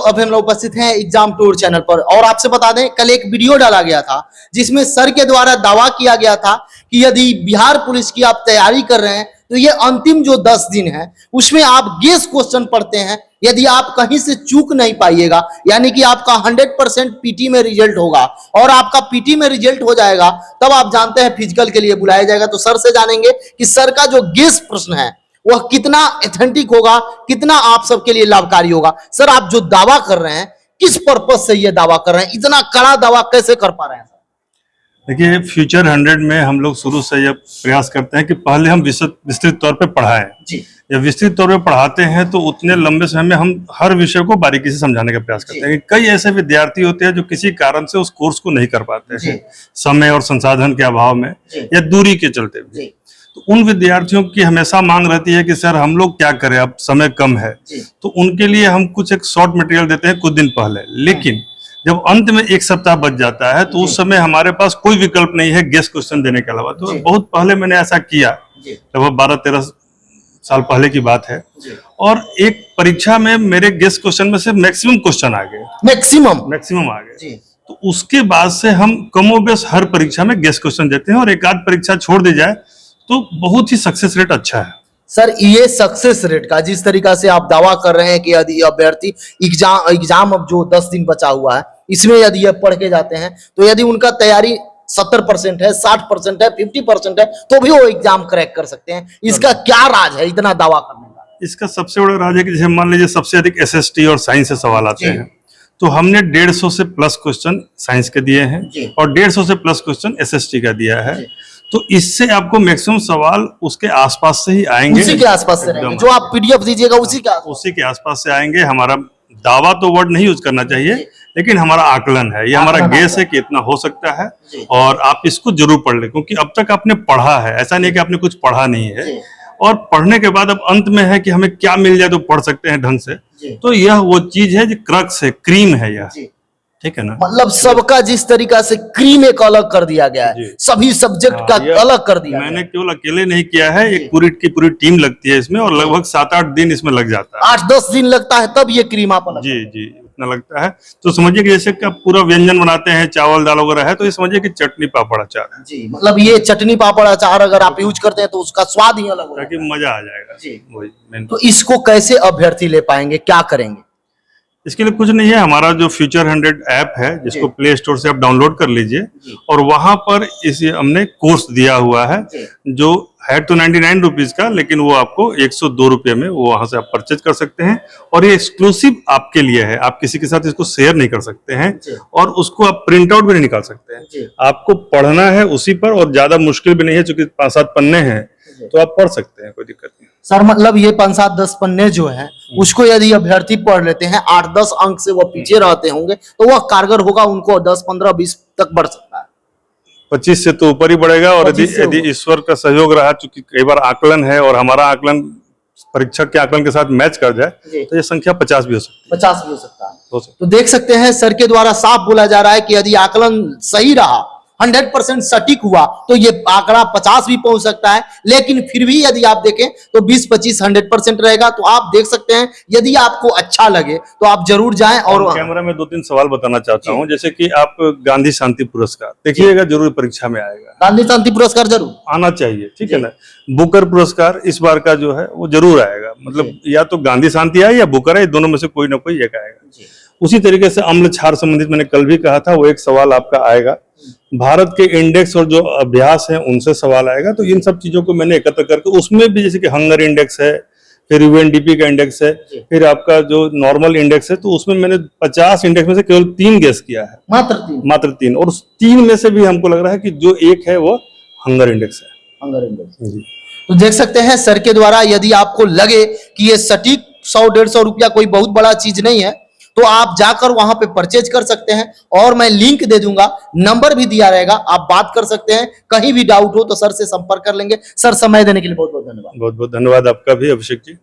अभी हम लोग उपस्थित हैं एग्जाम टूर चैनल पर और आपसे बता दें कल एक वीडियो डाला गया था जिसमें सर के द्वारा दावा किया गया था कि यदि बिहार पुलिस की आप तैयारी कर रहे हैं तो ये अंतिम जो 10 दिन है उसमें आप गेस क्वेश्चन पढ़ते हैं, यदि आप कहीं से चूक नहीं पाइएगा यानी कि आपका 100% पीटी में रिजल्ट होगा और आपका पीटी में रिजल्ट हो जाएगा तब आप जानते हैं फिजिकल के लिए बुलाया जाएगा। तो सर से जानेंगे कि सर का जो गेस प्रश्न है वह कितना ऑथेंटिक होगा, कितना आप सबके लिए लाभकारी होगा। सर आप जो दावा कर रहे हैं किस पर्पज से ये दावा कर रहे हैं, इतना कड़ा दावा कैसे कर पा रहे हैं? देखिए, फ्यूचर 100 में हम लोग शुरू से यह प्रयास करते हैं कि पहले हम विस्तृत तौर पे पढ़ाएं। जब विस्तृत तौर पे पढ़ाते हैं तो उतने लंबे समय में हम हर विषय को बारीकी से समझाने का प्रयास करते हैं। कई ऐसे विद्यार्थी होते हैं जो किसी कारण से उस कोर्स को नहीं कर पाते हैं, समय और संसाधन के अभाव में या दूरी के चलते भी। तो उन विद्यार्थियों की हमेशा मांग रहती है कि सर हम लोग क्या करें, अब समय कम है, तो उनके लिए हम कुछ एक शॉर्ट मटेरियल देते हैं कुछ दिन पहले। लेकिन जब अंत में एक सप्ताह बच जाता है तो उस समय हमारे पास कोई विकल्प नहीं है गेस क्वेश्चन देने के अलावा। तो बहुत पहले मैंने ऐसा किया, लगभग 12-13 साल पहले की बात है, और एक परीक्षा में मेरे गेस क्वेश्चन में से मैक्सिमम क्वेश्चन आ गए, मैक्सिमम आ गए। तो उसके बाद से हम कमोबेश हर परीक्षा में गेस क्वेश्चन देते हैं और एक आध परीक्षा छोड़ दी जाए तो बहुत ही सक्सेस रेट अच्छा है। सर ये सक्सेस रेट का जिस तरीका से आप दावा कर रहे हैं कि यदि अभ्यर्थी एग्जाम अब जो 10 दिन बचा हुआ है इसमें यदि ये पढ़ के जाते हैं तो यदि उनका तैयारी 70% है, 60% है, 50% है तो भी वो एग्जाम क्रैक कर सकते हैं। इसका क्या राज है इतना दावा करने का? इसका सबसे बड़ा राज है कि जैसे मान लीजिए सबसे अधिक एसएसटी और साइंस से सवाल आते हैं तो हमने 150 से प्लस क्वेश्चन साइंस के दिए हैं और 150 से प्लस क्वेश्चन एसएसटी का दिया है। तो इससे आपको मैक्सिमम सवाल उसके आसपास से ही आएंगे, उसी के आसपास से रहेंगे। जो आप पीडीएफ दीजिएगा उसी के आसपास से आएंगे। हमारा दावा तो वर्ड नहीं यूज करना चाहिए, लेकिन हमारा आकलन है, ये हमारा गेस है कि इतना हो सकता है और आप इसको जरूर पढ़ लें क्योंकि अब तक आपने पढ़ा है, ऐसा नहीं कि आपने कुछ पढ़ा नहीं है। और पढ़ने के बाद अब अंत में है कि हमें क्या मिल जाए तो पढ़ सकते हैं ढंग से। तो यह वो चीज है जो क्रक्स है, क्रीम है यह, ठीक है ना। मतलब सबका जिस तरीका से क्रीम एक अलग कर दिया गया है, सभी सब्जेक्ट का अलग कर दिया। मैंने केवल अकेले नहीं किया है, एक पूरी टीम लगती है इसमें और लगभग 7-8 दिन इसमें लग जाता है। 8-10 दिन लगता है तब ये क्रीम आप अलग। जी इतना लगता है। तो समझिए कि जैसे कि आप पूरा व्यंजन बनाते हैं, चावल दाल वगैरह है, तो ये समझिए कि चटनी पापड़ अचार है। जी मतलब ये चटनी पापड़ अचार अगर आप यूज करते हैं तो उसका स्वाद ही अलग होगा, ताकि मजा आ जाएगा जी। वही तो इसको कैसे अभ्यर्थी ले पाएंगे, क्या करेंगे? इसके लिए कुछ नहीं है, हमारा जो फ्यूचर 100 ऐप है जिसको प्ले स्टोर से आप डाउनलोड कर लीजिए और वहां पर इसे हमने कोर्स दिया हुआ है जो है तो 99 रुपीज का, लेकिन वो आपको 102 रुपये में वो वहां से आप परचेज कर सकते हैं और ये एक्सक्लूसिव आपके लिए है। आप किसी के साथ इसको शेयर नहीं कर सकते हैं और उसको आप प्रिंट आउट भी नहीं निकाल सकते हैं। आपको पढ़ना है उसी पर और ज्यादा मुश्किल भी नहीं है, चूंकि 5-7 पन्ने हैं तो आप पढ़ सकते हैं, कोई दिक्कत नहीं। सर मतलब ये 5-7-10 पन्ने जो है उसको यदि अभ्यर्थी पढ़ लेते हैं, 8-10 अंक से वो पीछे रहते होंगे तो वह कारगर होगा, उनको 10, 15, 20 तक बढ़ सकता है। 25 से तो ऊपर ही बढ़ेगा और यदि ईश्वर का सहयोग रहा, चूंकि कई बार आकलन है और हमारा आकलन परीक्षक के आकलन के साथ मैच कर जाए तो ये संख्या 50 भी हो सकती है। 50 भी हो सकता है। तो देख सकते हैं सर के द्वारा साफ बोला जा रहा है कि यदि आकलन सही रहा, 100% सटीक हुआ तो ये आंकड़ा 50 भी पहुंच सकता है। लेकिन फिर भी यदि आप देखें तो 20-25 100% रहेगा। तो आप देख सकते हैं, यदि आपको अच्छा लगे तो आप जरूर जाएं। और कैमरा में 2-3 सवाल बताना चाहता हूं, जैसे कि आप गांधी शांति पुरस्कार देखिएगा, जरूर परीक्षा में आएगा। गांधी शांति पुरस्कार जरूर आना चाहिए, ठीक है ना। बुकर पुरस्कार इस बार का जो है वो जरूर आएगा, मतलब या तो गांधी शांति आए या बुकर है, दोनों में से कोई ना कोई एक आएगा। उसी तरीके से अम्ल क्षार संबंधित मैंने कल भी कहा था, वो एक सवाल आपका आएगा। भारत के इंडेक्स और जो अभ्यास है उनसे सवाल आएगा। तो इन सब चीजों को मैंने एकत्र करके उसमें भी, जैसे कि हंगर इंडेक्स है, फिर यूएनडीपी का इंडेक्स है, फिर आपका जो नॉर्मल इंडेक्स है, तो उसमें मैंने 50 इंडेक्स में से केवल 3 गेस किया है, मात्र 3। और उस 3 में से भी हमको लग रहा है कि जो एक है वो हंगर इंडेक्स है। हंगर इंडेक्स तो देख सकते हैं सर के द्वारा, यदि आपको लगे कि ये सटीक 100-150 रुपया कोई बहुत बड़ा चीज नहीं है तो आप जाकर वहां पे परचेज कर सकते हैं और मैं लिंक दे दूंगा, नंबर भी दिया रहेगा, आप बात कर सकते हैं। कहीं भी डाउट हो तो सर से संपर्क कर लेंगे। सर समय देने के लिए बहुत बहुत धन्यवाद। बहुत बहुत धन्यवाद आपका भी अभिषेक जी।